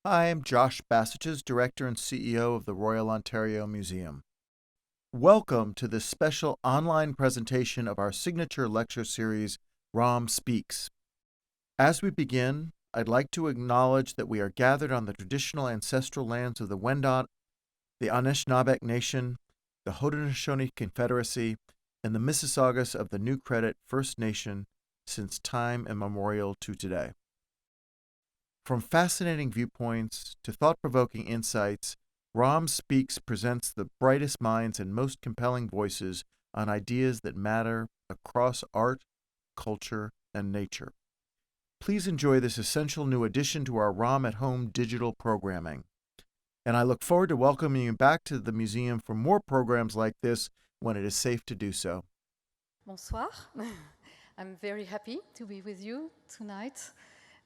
Hi, I'm Josh Bassages, Director and CEO of the Royal Ontario Museum. Welcome to this special online presentation of our signature lecture series, ROM Speaks. As we begin, I'd like to acknowledge that we are gathered on the traditional ancestral lands of the Wendat, the Anishinaabeg Nation, the Haudenosaunee Confederacy, and the Mississaugas of the New Credit First Nation since time immemorial to today. From fascinating viewpoints to thought-provoking insights, ROM Speaks presents the brightest minds and most compelling voices on ideas that matter across art, culture, and nature. Please enjoy this essential new addition to our ROM at Home digital programming. And I look forward to welcoming you back to the museum for more programs like this when it is safe to do so. Bonsoir. I'm very happy to be with you tonight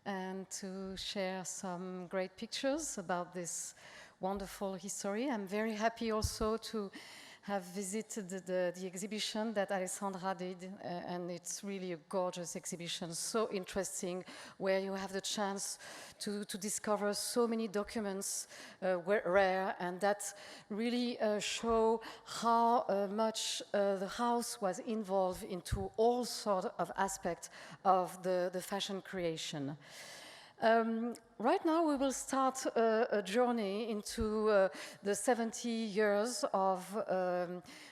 and to share some great pictures about this wonderful history. I'm very happy also to have visited the exhibition that Alessandra did, and it's really a gorgeous exhibition, so interesting, where you have the chance to discover so many documents, rare, and that really show how much the house was involved into all sorts of aspects of the fashion creation. Right now we will start a journey into the 70 years of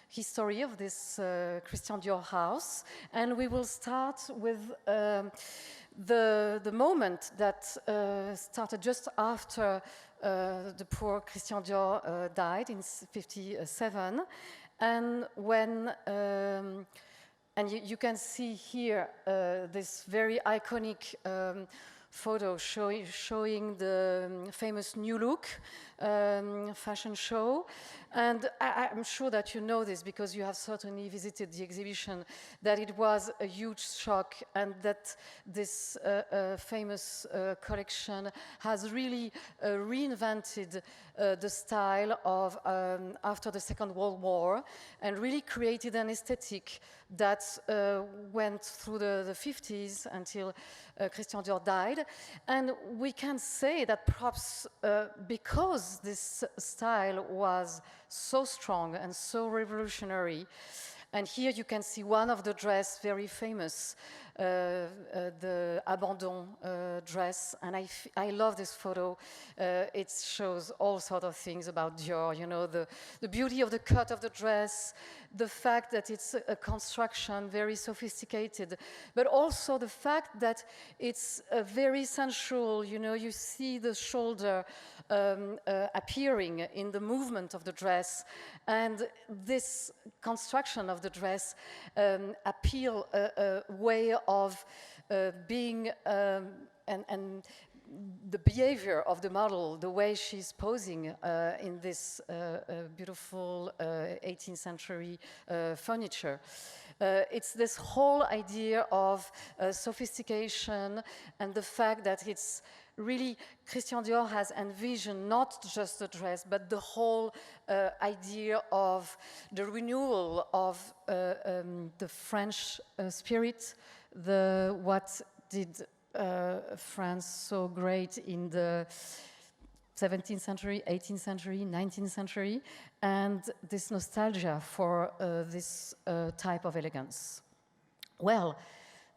history of this Christian Dior house, and we will start with the moment that started just after the poor Christian Dior died in 1957, and when and you can see here this very iconic photo showing the famous New Look fashion show. And I'm sure that you know this because you have certainly visited the exhibition, that it was a huge shock and that this famous collection has really reinvented the style of after the Second World War and really created an aesthetic that went through the 50s until Christian Dior died. And we can say that perhaps because this style was so strong and so revolutionary, and here you can see one of the dress, very famous, the abandon dress, and I love this photo. It shows all sorts of things about Dior, you know, the beauty of the cut of the dress, the fact that it's a construction, very sophisticated, but also the fact that it's very sensual, you know, you see the shoulder appearing in the movement of the dress, and this construction of the dress appeal a way of being and the behavior of the model, the way she's posing in this beautiful 18th century furniture. It's this whole idea of sophistication and the fact that it's really, Christian Dior has envisioned not just the dress, but the whole idea of the renewal of the French spirit, what did France so great in the 17th century, 18th century, 19th century, and this nostalgia for this type of elegance. Well,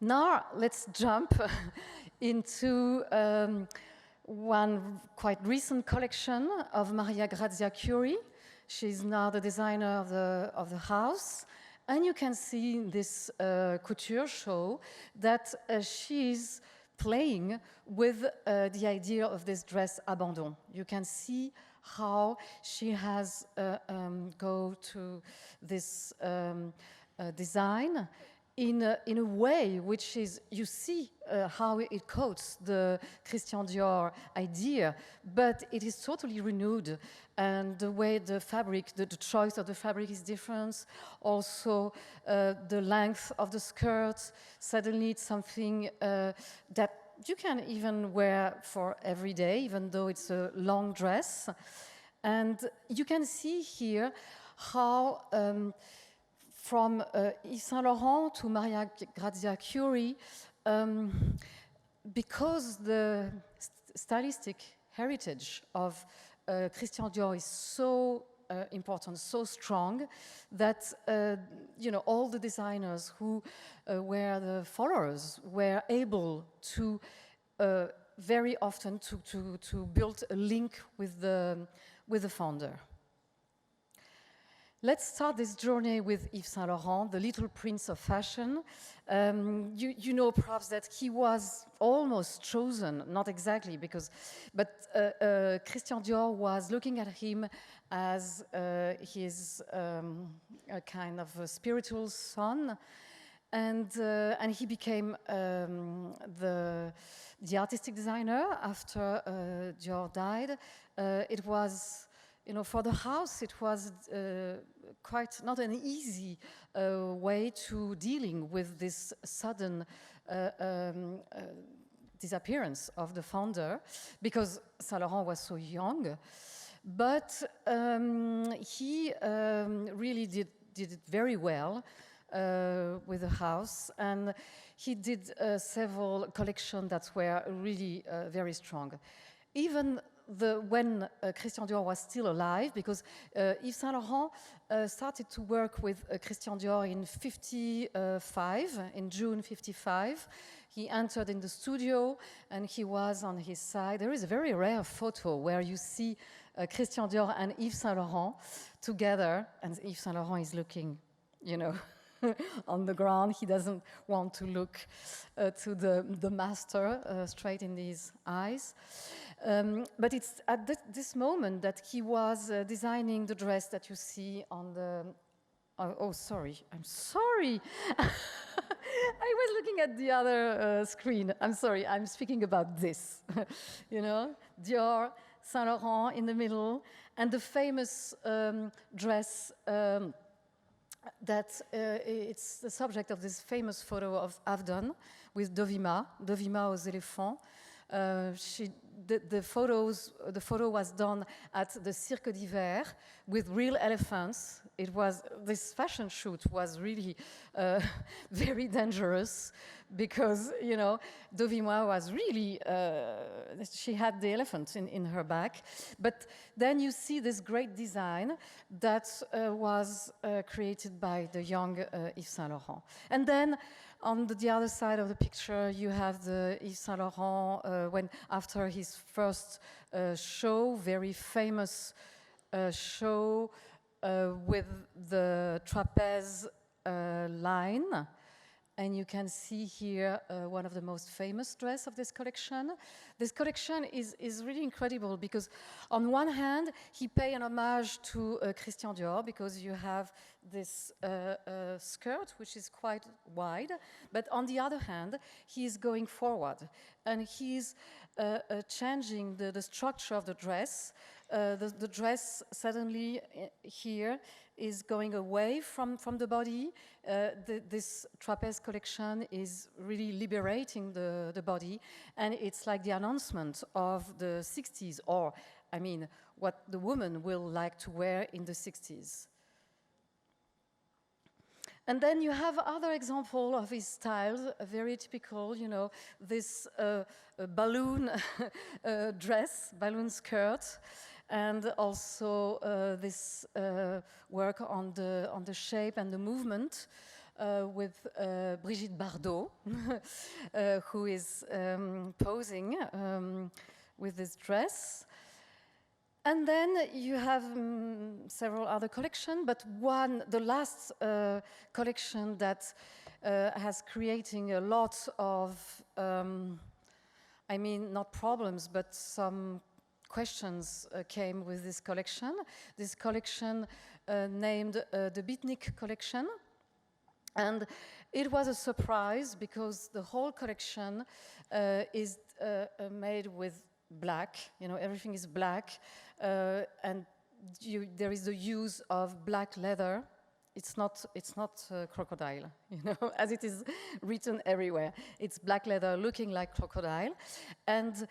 now let's jump into one quite recent collection of Maria Grazia CHIURI. She's now the designer of the house. And you can see in this couture show that she's playing with the idea of this dress abandon. You can see how she has go to this design in a way which is, you see how it coats the Christian Dior idea, but it is totally renewed, and the way the fabric, the choice of the fabric is different. Also, the length of the skirt, suddenly it's something that you can even wear for every day, even though it's a long dress. And you can see here how from Yves Saint Laurent to Maria Grazia CHIURI, because the stylistic heritage of Christian Dior is so important, so strong, that all the designers who were the followers were able to very often to build a link with the founder. Let's start this journey with Yves Saint Laurent, the little prince of fashion. You know perhaps that he was almost chosen, not exactly, but Christian Dior was looking at him as his a kind of a spiritual son, and he became the artistic designer after Dior died. It was, for the house, it was quite not an easy way to dealing with this sudden disappearance of the founder, because Saint Laurent was so young. But he really did it very well with the house, and he did several collections that were really very strong. Even when Christian Dior was still alive, because Yves Saint Laurent started to work with Christian Dior in 55, in June 55. He entered in the studio and he was on his side. There is a very rare photo where you see Christian Dior and Yves Saint Laurent together, and Yves Saint Laurent is looking, on the ground. He doesn't want to look to the master straight in his eyes. But it's at this moment that he was designing the dress that you see on the... Oh, sorry. I'm sorry. I was looking at the other screen. I'm sorry. I'm speaking about this. Dior, Saint Laurent in the middle, and the famous dress that it's the subject of this famous photo of I've done with Dovima aux éléphants. The photo was done at the Cirque d'Hiver with real elephants. This fashion shoot was really very dangerous because, Dovima was really, she had the elephant in her back. But then you see this great design that was created by the young Yves Saint Laurent. And then on the other side of the picture, you have the Yves Saint Laurent after his first show, very famous show with the trapeze line. And you can see here one of the most famous dresses of this collection. This collection is really incredible because on one hand, he paid an homage to Christian Dior because you have this skirt, which is quite wide. But on the other hand, he is going forward and he's changing the structure of the dress. The dress suddenly here is going away from the body. This trapeze collection is really liberating the body, and it's like the announcement of the 60s, or, I mean, what the woman will like to wear in the 60s. And then you have other example of his styles, very typical, this balloon dress, balloon skirt, and also this work on the shape and the movement with Brigitte Bardot, who is posing with this dress. And then you have several other collections, but the last collection that has creating a lot of, not problems, but some questions came with this collection. This collection named the Beatnik collection. And it was a surprise because the whole collection is made with black. Everything is black. And there is the use of black leather. It's not crocodile, as it is written everywhere. It's black leather looking like crocodile. And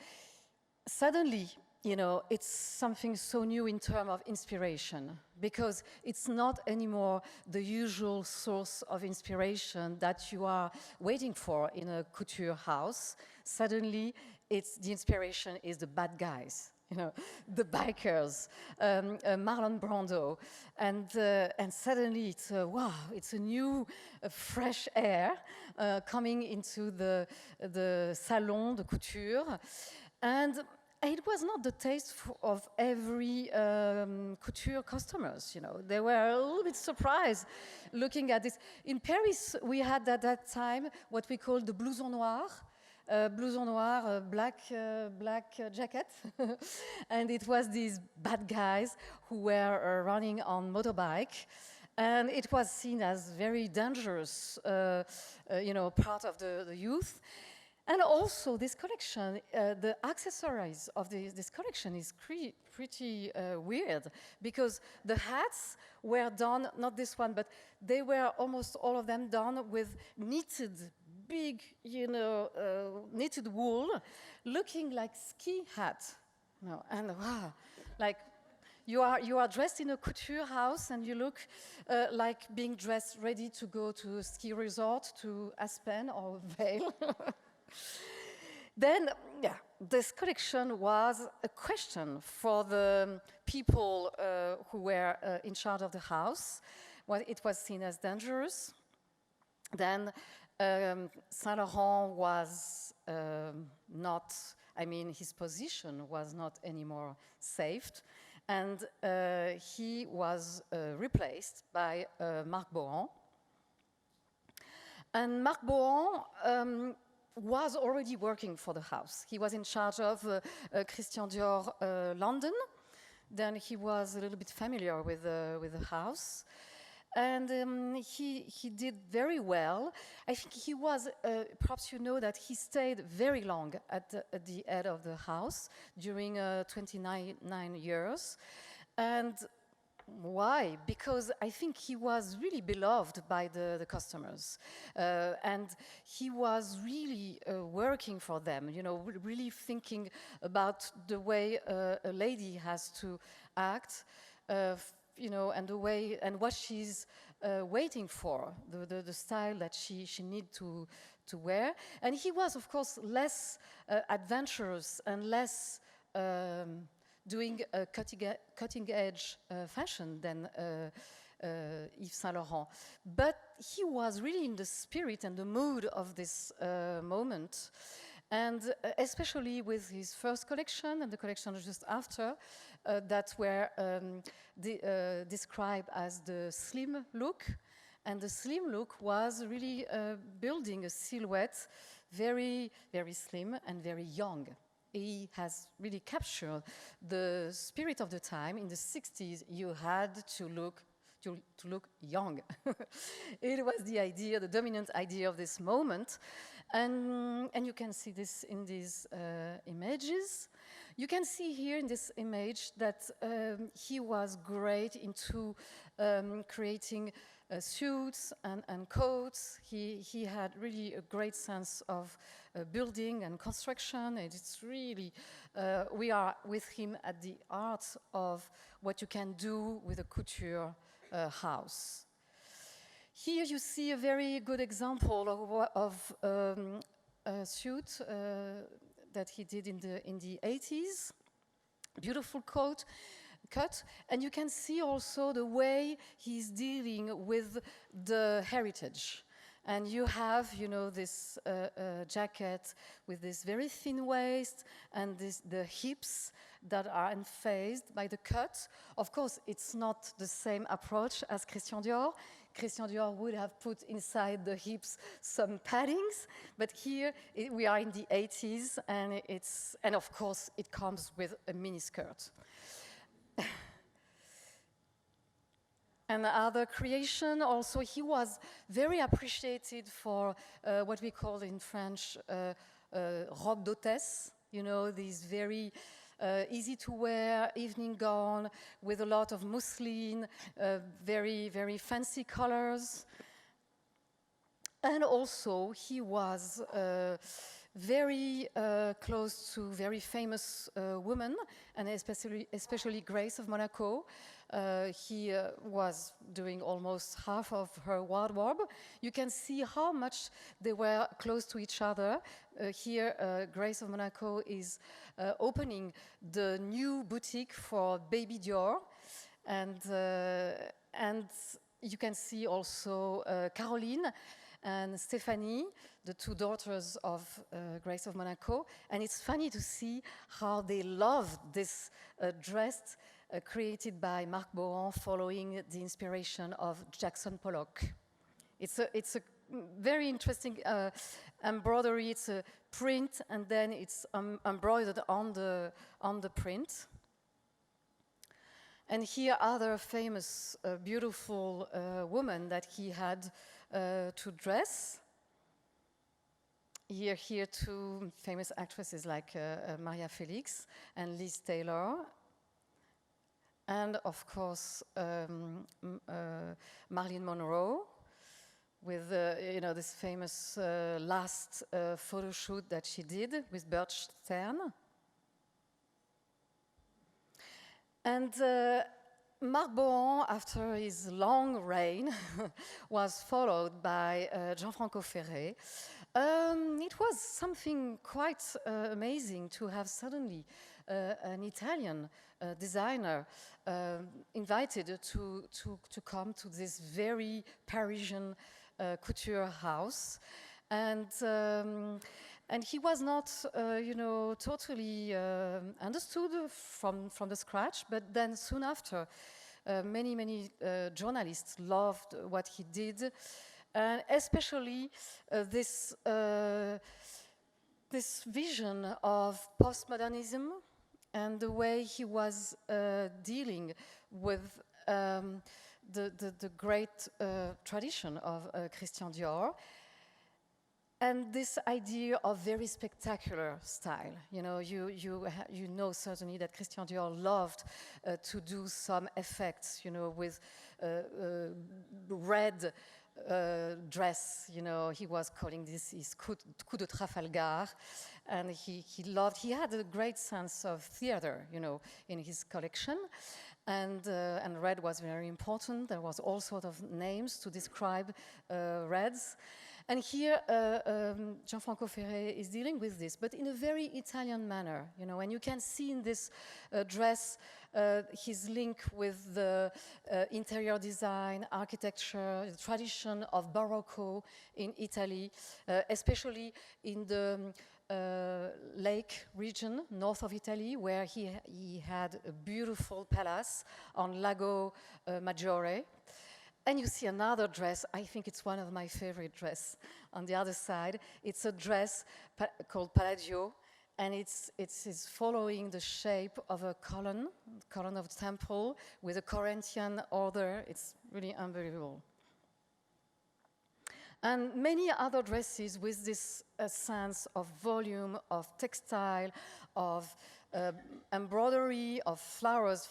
suddenly, it's something so new in terms of inspiration, because it's not anymore the usual source of inspiration that you are waiting for in a couture house. Suddenly, the inspiration is the bad guys. you know, the bikers, Marlon Brando, and suddenly it's wow, it's a new fresh air coming into the salon de couture, and it was not the taste of every couture customers, you know. They were a little bit surprised looking at this. In Paris, we had at that time what we called the blouson noir, blouson noir, black jacket. And it was these bad guys who were running on motorbike. And it was seen as very dangerous, you know, part of the youth. And also this collection, the accessories of this collection is pretty weird, because the hats were done, not this one, but they were almost all of them done with knitted, big, you know, knitted wool, looking like ski hat. No, and wow, like you are dressed in a couture house and you look like being dressed ready to go to a ski resort to Aspen or Vail. Then, yeah, this collection was a question for the people who were in charge of the house. Well, it was seen as dangerous. Then Saint Laurent was not, I mean, his position was not anymore saved, and he was replaced by Marc Bohan. And Marc Bohan was already working for the house. He was in charge of Christian Dior London. Then he was a little bit familiar with the house. And he did very well. I think he was, perhaps you know that he stayed very long at the head of the house during 29 years. And why? Because I think he was really beloved by the customers. And he was really working for them, you know, really thinking about the way a lady has to act, you know, and the way, and what she's waiting for, the style that she need to wear. And he was, of course, less adventurous and less doing a cutting-edge fashion than Yves Saint Laurent. But he was really in the spirit and the mood of this moment. And especially with his first collection and the collection just after, that were described as the slim look. And the slim look was really building a silhouette very, very slim and very young. He has really captured the spirit of the time. In the 60s, you had to look young. It was the idea, the dominant idea of this moment. And you can see this in these images. You can see here in this image that he was great into creating suits and coats. He had really a great sense of building and construction. And it's really, we are with him at the art of what you can do with a couture house. Here you see a very good example of a suit that he did in the 80s. Beautiful cut, and you can see also the way he's dealing with the heritage. And you have, you know, this jacket with this very thin waist and the hips that are unfazed by the cut. Of course, it's not the same approach as Christian Dior. Christian Dior would have put inside the hips some paddings, but here we are in the 80s, and of course it comes with a mini skirt. Another creation, also he was very appreciated for what we call in French robe d'hôtesse, you know, these very easy to wear evening gown with a lot of muslin, very, very fancy colors. And also he was very close to very famous women, and especially Grace of Monaco. He was doing almost half of her wardrobe. You can see how much they were close to each other. Here, Grace of Monaco is opening the new boutique for Baby Dior, and you can see also Caroline and Stéphanie, the two daughters of Grace of Monaco. And it's funny to see how they loved this dress created by Marc BOHAN following the inspiration of Jackson Pollock. It's a very interesting embroidery. It's a print, and then it's embroidered on the print. And here other famous, beautiful women that he had to dress. Here two famous actresses like Maria Felix and Liz Taylor. And of course, Marilyn Monroe with this famous last photo shoot that she did with Bert Stern. And Marc BOHAN, after his long reign, was followed by GIANFRANCO FERRE. It was something quite amazing to have suddenly an Italian designer invited to come to this very Parisian couture house. And he was not, totally understood from the scratch, but then soon after, many journalists loved what he did, and especially this vision of postmodernism and the way he was dealing with the great tradition of Christian Dior. And this idea of very spectacular style, you know certainly that Christian Dior loved to do some effects, with red dress, he was calling this his coup de Trafalgar, and he had a great sense of theater, in his collection. And red was very important. There was all sorts of names to describe reds. And here, Gianfranco Ferre is dealing with this, but in a very Italian manner, and you can see in this dress his link with the interior design, architecture, the tradition of Barocco in Italy, especially in the lake region, north of Italy, where he had a beautiful palace on Lago Maggiore. And you see another dress. I think it's one of my favorite dresses. On the other side, it's a dress called Palladio, and it's following the shape of a column of the temple with a Corinthian order. It's really unbelievable. And many other dresses with this sense of volume, of textile, of embroidery, of flowers,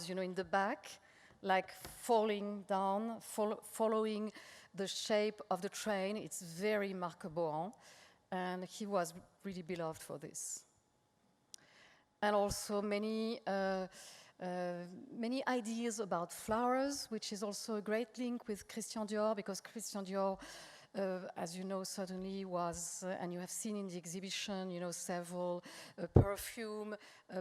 in the back, like falling down, following the shape of the train. It's very Marc BOHAN, and he was really beloved for this. And also many ideas about flowers, which is also a great link with Christian Dior, because Christian Dior, as you know, certainly was, and you have seen in the exhibition, several perfume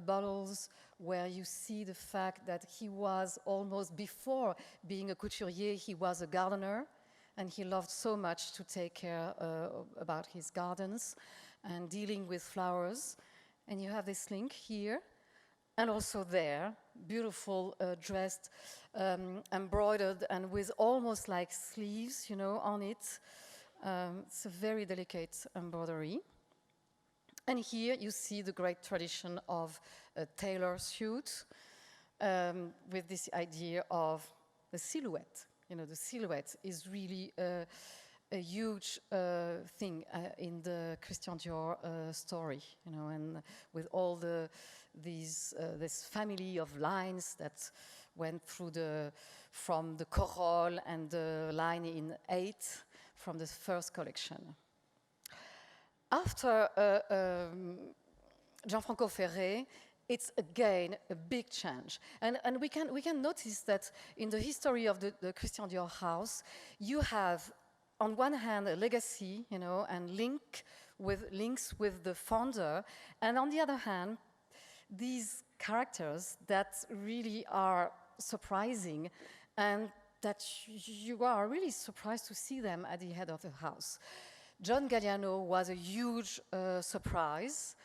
bottles where you see the fact that he was almost, before being a couturier, he was a gardener, and he loved so much to take care about his gardens and dealing with flowers. And you have this link here, and also there, beautiful dressed, embroidered, and with almost like sleeves, on it. It's a very delicate embroidery. And here you see the great tradition of a tailor suit with this idea of the silhouette. The silhouette is really a huge thing in the Christian Dior story, and with all this family of lines that went through from the Corolle and the line in 8 from the first collection. After Gianfranco Ferré, it's again a big change. And we can notice that in the history of the Christian Dior house, you have, on one hand, a legacy, you know, and links with the founder, and on the other hand, these characters that really are surprising and that you are really surprised to see them at the head of the house. John Galliano was a huge surprise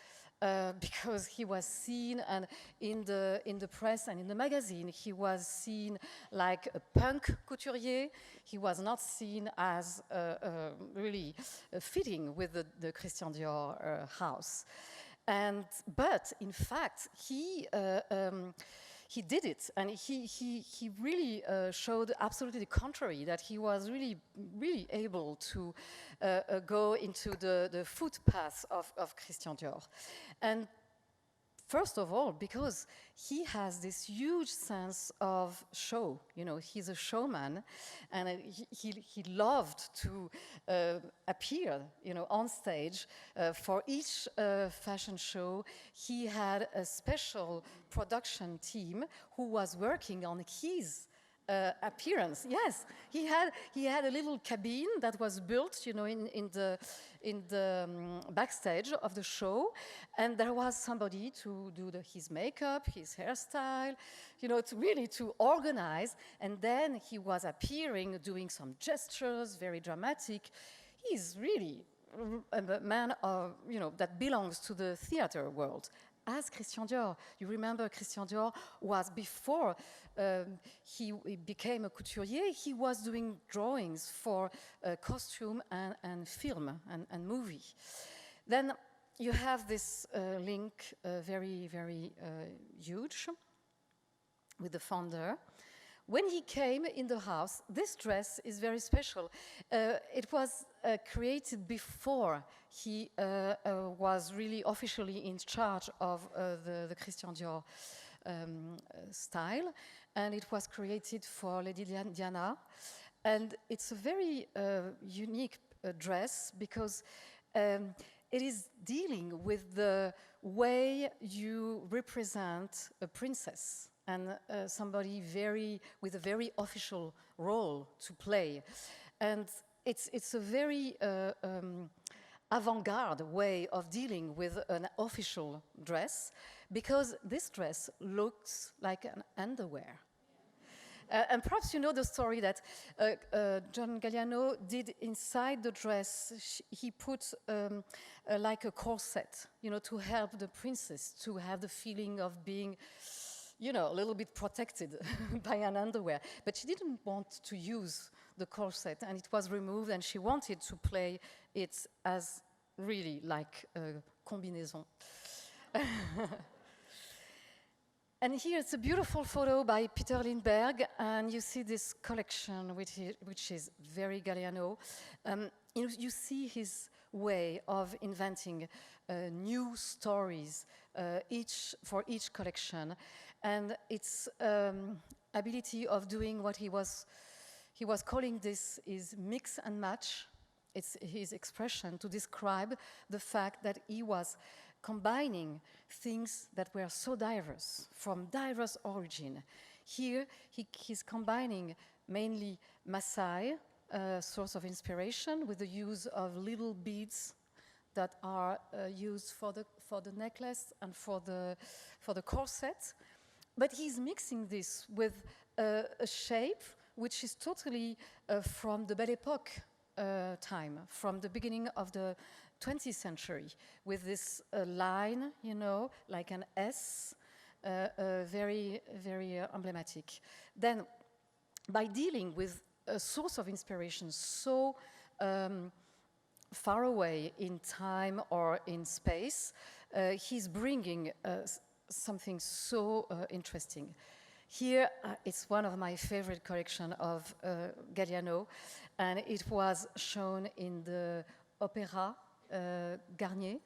because he was seen, and in the press and in the magazine, he was seen like a punk couturier. He was not seen as really fitting with the Christian Dior house. But in fact, he did it, and he really showed absolutely the contrary, that he was really able to go into the footpath of Christian Dior. And first of all, because he has this huge sense of show. You know, he's a showman, and he loved to appear, you know, on stage. For each fashion show, he had a special production team who was working on his appearance. Yes, he had a little cabin that was built, you know, in the backstage of the show, and there was somebody to do his makeup, his hairstyle, you know, to organize. And then he was appearing, doing some gestures, very dramatic. He's really a man of, you know, that belongs to the theater world. As Christian Dior. You remember Christian Dior was, before he became a couturier, he was doing drawings for costume and film and movie. Then you have this link, very huge, with the founder. When he came in the house, this dress is very special. It was created before he was really officially in charge of the Christian Dior style, and it was created for Lady Diana. And it's a very unique dress because it is dealing with the way you represent a princess and somebody with a very official role to play. And it's a very avant-garde way of dealing with an official dress, because this dress looks like an underwear. And perhaps you know the story that John Galliano did inside the dress. He put like a corset, you know, to help the princess to have the feeling of being, you know, a little bit protected by an underwear. But she didn't want to use the corset, and it was removed, and she wanted to play it as really like a combinaison. And here it's a beautiful photo by Peter Lindbergh, and you see this collection, which is very Galliano. You see his way of inventing new stories for each collection, and its ability of doing what he was calling this is mix and match. It's his expression to describe the fact that he was combining things that were so diverse, from diverse origin. Here, he's combining mainly Maasai, source of inspiration, with the use of little beads that are used for the necklace and for the corset. But he's mixing this with a shape which is totally from the Belle Époque time, from the beginning of the 20th century, with this line, you know, like an S, very emblematic. Then, by dealing with a source of inspiration so far away in time or in space, he's bringing something so interesting. Here, it's one of my favorite collections of Galliano, and it was shown in the Opéra Garnier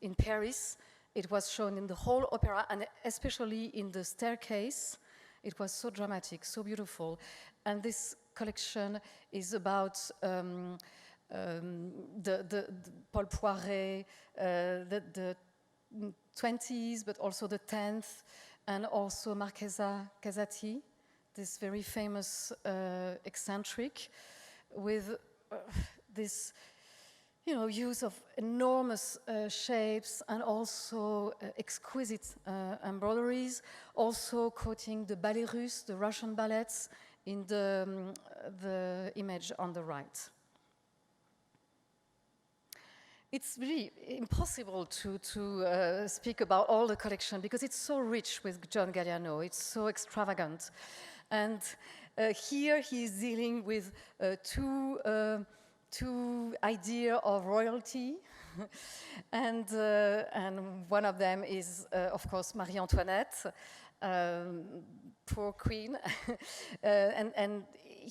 in Paris. It was shown in the whole opera, and especially in the staircase. It was so dramatic, so beautiful. And this collection is about the Paul Poiret, the 20s, but also the 10th, and also Marchesa Casati, this very famous eccentric, with this, use of enormous shapes and also exquisite embroideries, also quoting the ballet russe, the Russian ballets, in the image on the right. It's really impossible to speak about all the collection because it's so rich with John Galliano. It's so extravagant. And here he's dealing with two ideas of royalty. and one of them is, of course, Marie Antoinette, poor queen. and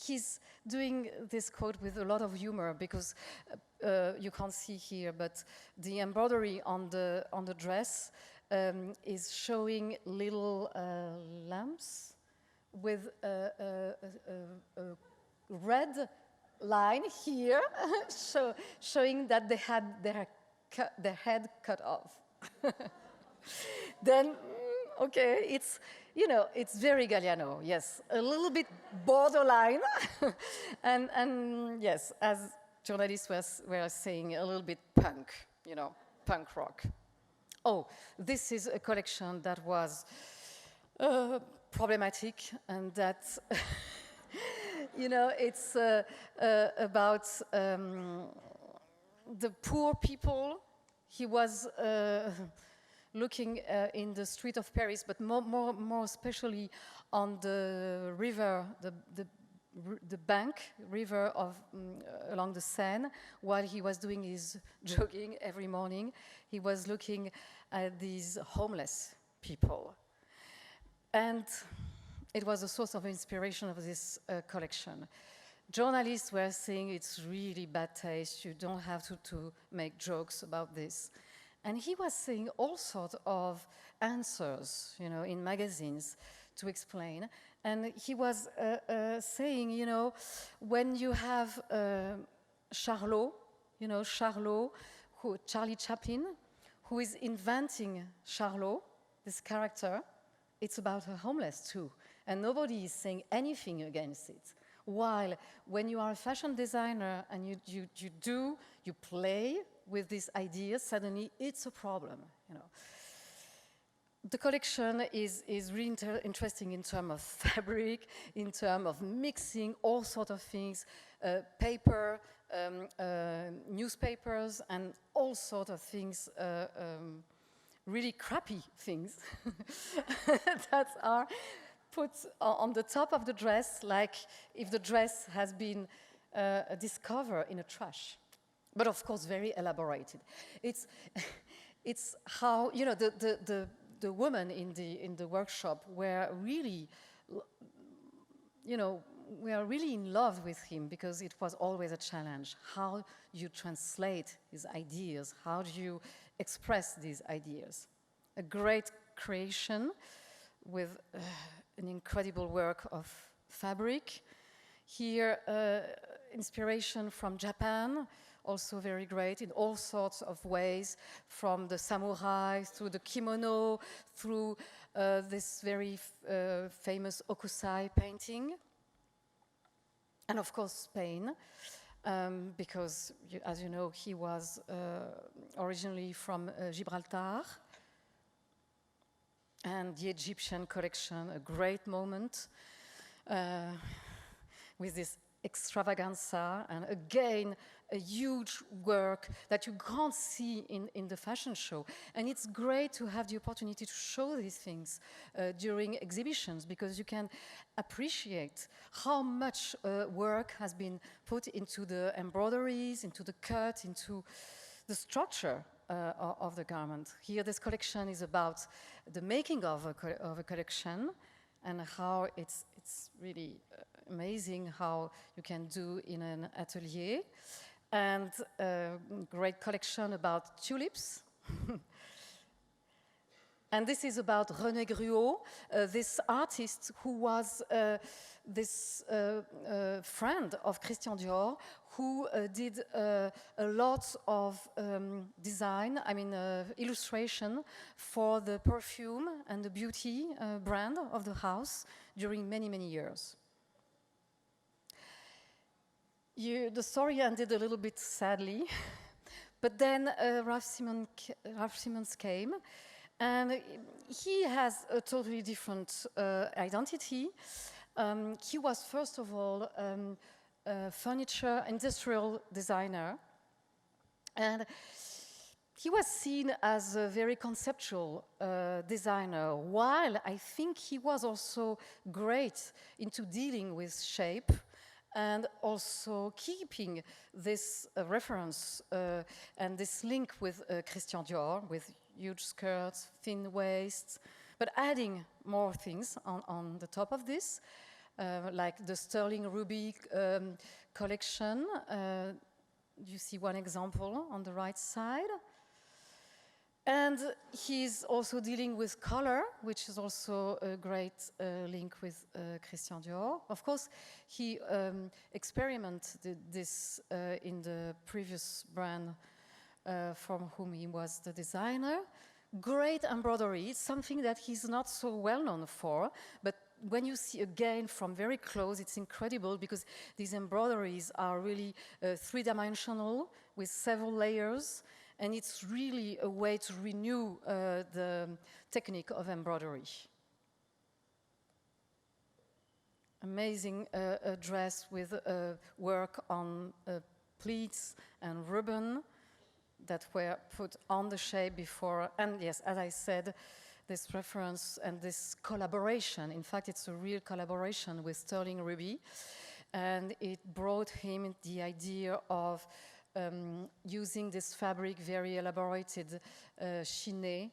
he's doing this quote with a lot of humor because you can't see here, but the embroidery on the dress is showing little lamps with a red line here, showing that they had their head cut off. Then, okay, it's very Galliano, yes, a little bit borderline, and yes, as journalists were saying, a little bit punk, punk rock. Oh, this is a collection that was problematic, and that, it's about the poor people. He was looking in the street of Paris, but more especially on the river, the bank river of along the Seine, while he was doing his jogging every morning. He was looking at these homeless people, and it was a source of inspiration of this collection. Journalists were saying it's really bad taste. You don't have to make jokes about this. And he was saying all sorts of answers, in magazines to explain. And he was saying, when you have Charlot, Charlie Chaplin, who is inventing Charlot, this character, it's about a homeless too. And nobody is saying anything against it. While when you are a fashion designer and you play with these ideas, suddenly it's a problem, The collection is really interesting in terms of fabric, in terms of mixing all sorts of things, paper, newspapers, and all sorts of things, really crappy things that are put on the top of the dress, like if the dress has been discovered in a trash. But of course, very elaborated. It's how, the women in the workshop were really, we are really in love with him because it was always a challenge. How you translate his ideas? How do you express these ideas? A great creation with an incredible work of fabric. Here, inspiration from Japan, also very great in all sorts of ways, from the samurai, through the kimono, through this very famous Okusai painting. And of course, Spain, because, as you know, he was originally from Gibraltar. And the Egyptian collection, a great moment with this extravaganza, and again, a huge work that you can't see in the fashion show. And it's great to have the opportunity to show these things during exhibitions, because you can appreciate how much work has been put into the embroideries, into the cut, into the structure of the garment. Here, this collection is about the making of a collection, and how it's really amazing how you can do in an atelier. And a great collection about tulips. And this is about René Gruot, this artist who was this friend of Christian Dior, who did a lot of design, illustration for the perfume and the beauty brand of the house during many, many years. The story ended a little bit sadly, but then Ralph Simmons came, and he has a totally different identity. He was, first of all, a furniture industrial designer, and he was seen as a very conceptual designer, while I think he was also great into dealing with shape and also keeping this reference and this link with Christian Dior, with huge skirts, thin waists, but adding more things on the top of this, like the sterling ruby collection. You see one example on the right side. And he's also dealing with color, which is also a great link with Christian Dior. Of course, he experimented this in the previous brand from whom he was the designer. Great embroidery, something that he's not so well known for, but when you see again from very close, it's incredible because these embroideries are really three-dimensional with several layers, and it's really a way to renew the technique of embroidery. Amazing dress with work on pleats and ribbon that were put on the shape before. And yes, as I said, this reference and this collaboration, in fact, it's a real collaboration with sterling ruby. And it brought him the idea of using this fabric, very elaborated chine,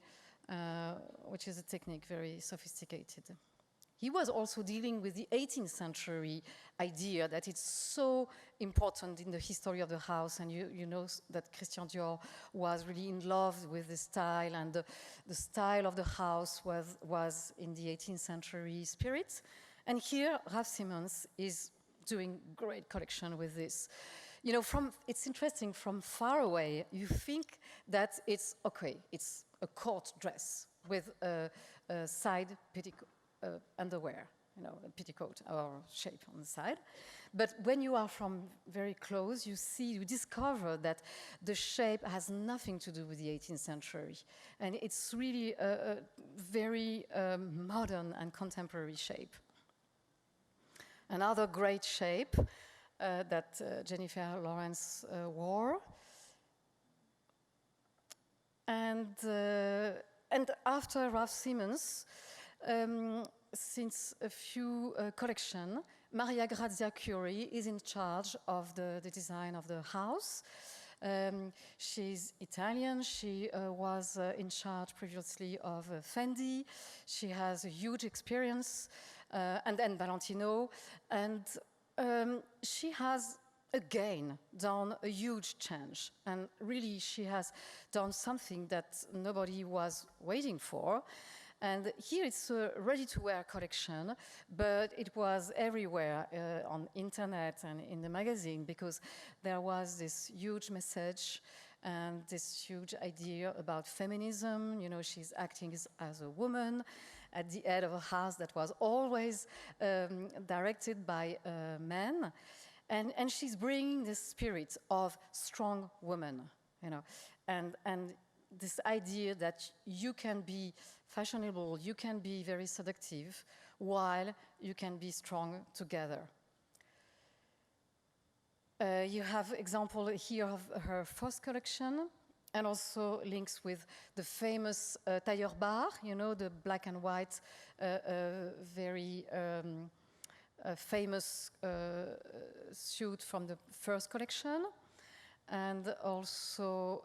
which is a technique very sophisticated. He was also dealing with the 18th century idea that it's so important in the history of the house, and you know that Christian Dior was really in love with the style, and the style of the house was in the 18th century spirit. And here, Ralph Simmons is doing great collection with this. You know, it's interesting, from far away, you think that it's okay, it's a court dress with a side petticoat, underwear, you know, a petticoat or shape on the side. But when you are from very close, you discover that the shape has nothing to do with the 18th century. And it's really a very modern and contemporary shape. Another great shape that Jennifer Lawrence wore. And after Ralph Simmons, since a few collections, Maria Grazia CHIURI is in charge of the design of the house. She's Italian. She was in charge previously of Fendi. She has a huge experience, and then Valentino. And she has again done a huge change. And really, she has done something that nobody was waiting for. And here it's a ready-to-wear collection, but it was everywhere on internet and in the magazine, because there was this huge message and this huge idea about feminism. You know, she's acting as a woman at the head of a house that was always directed by men. And she's bringing this spirit of strong woman, you know, and this idea that you can be fashionable, you can be very seductive, while you can be strong together. You have example here of her first collection, and also links with the famous tailleur bar, you know, the black and white, very famous suit from the first collection, and also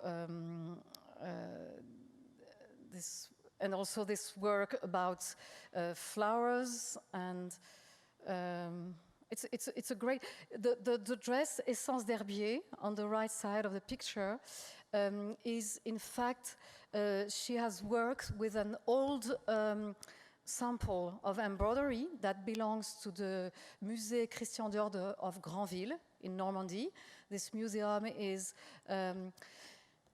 this work about flowers and it's a great, the dress Essence d'Herbier on the right side of the picture is in fact, she has worked with an old sample of embroidery that belongs to the Musée Christian Dior of Granville in Normandy. This museum is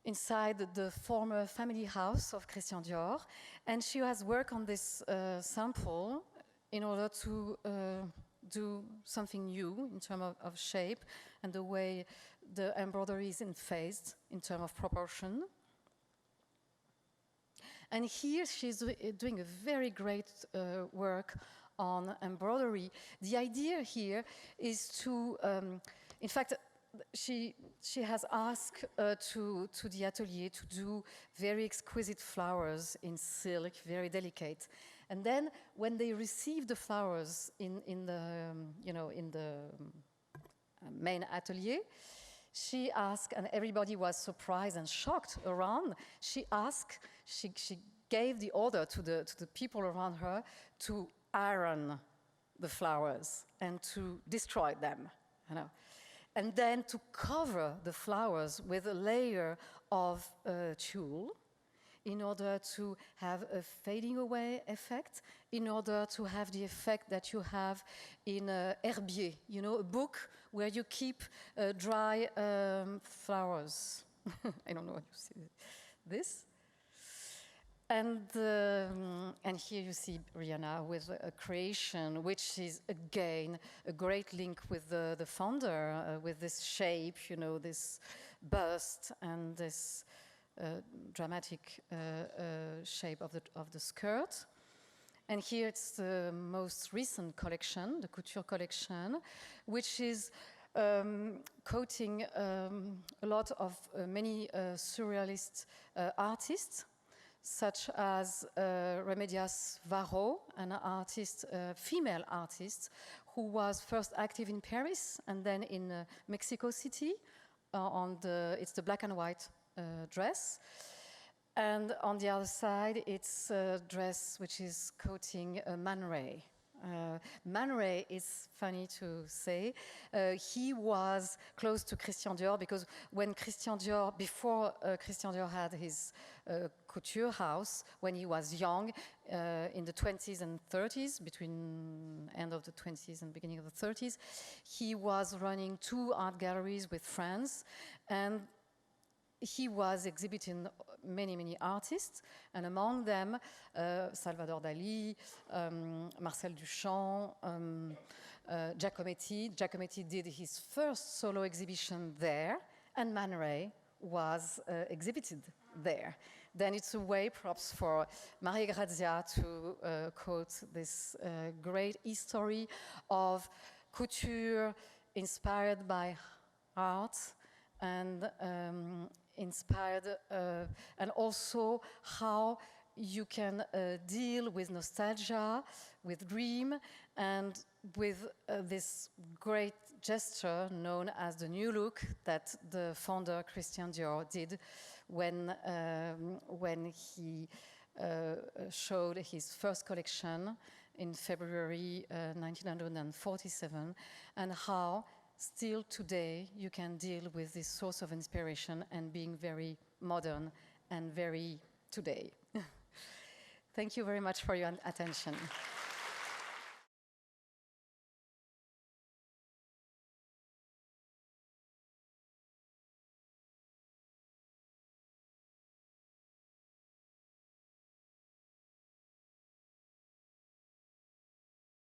inside the former family house of Christian Dior, and she has worked on this sample in order to do something new in terms of shape and the way the embroidery is phased in terms of proportion. And here she's doing a very great work on embroidery. The idea here is to, in fact, she has asked to the atelier to do very exquisite flowers in silk, very delicate. And then when they received the flowers in the main atelier, she asked, and everybody was surprised and shocked around, she gave the order to the people around her to iron the flowers and to destroy them, you know. And then to cover the flowers with a layer of tulle in order to have a fading away effect, in order to have the effect that you have in Herbier, you know, a book where you keep dry flowers. I don't know what you see this. And here you see Rihanna with a creation, which is again a great link with the founder, with this shape, you know, this bust and this dramatic shape of the skirt. And here it's the most recent collection, the couture collection, which is quoting a lot of many surrealist artists, such as Remedias Varro, an artist, female artist, who was first active in Paris and then in Mexico City. It's the black and white dress. And on the other side, it's a dress which is quoting Man Ray. Man Ray is funny to say. He was close to Christian Dior because when Christian Dior, before Christian Dior had his couture house, when he was young, in the 20s and 30s, between end of the 20s and beginning of the 30s, he was running 2 art galleries with friends, and he was exhibiting many artists, and among them Salvador Dali, Marcel Duchamp, Giacometti. Giacometti did his first solo exhibition there, and Man Ray was exhibited there. Then it's a way, perhaps, for Marie Grazia to quote this great history of couture inspired by art and inspired, and also how you can deal with nostalgia, with dream, and with this great gesture known as the new look that the founder Christian Dior did when he showed his first collection in February 1947, and how still today you can deal with this source of inspiration and being very modern and very today. Thank you very much for your attention.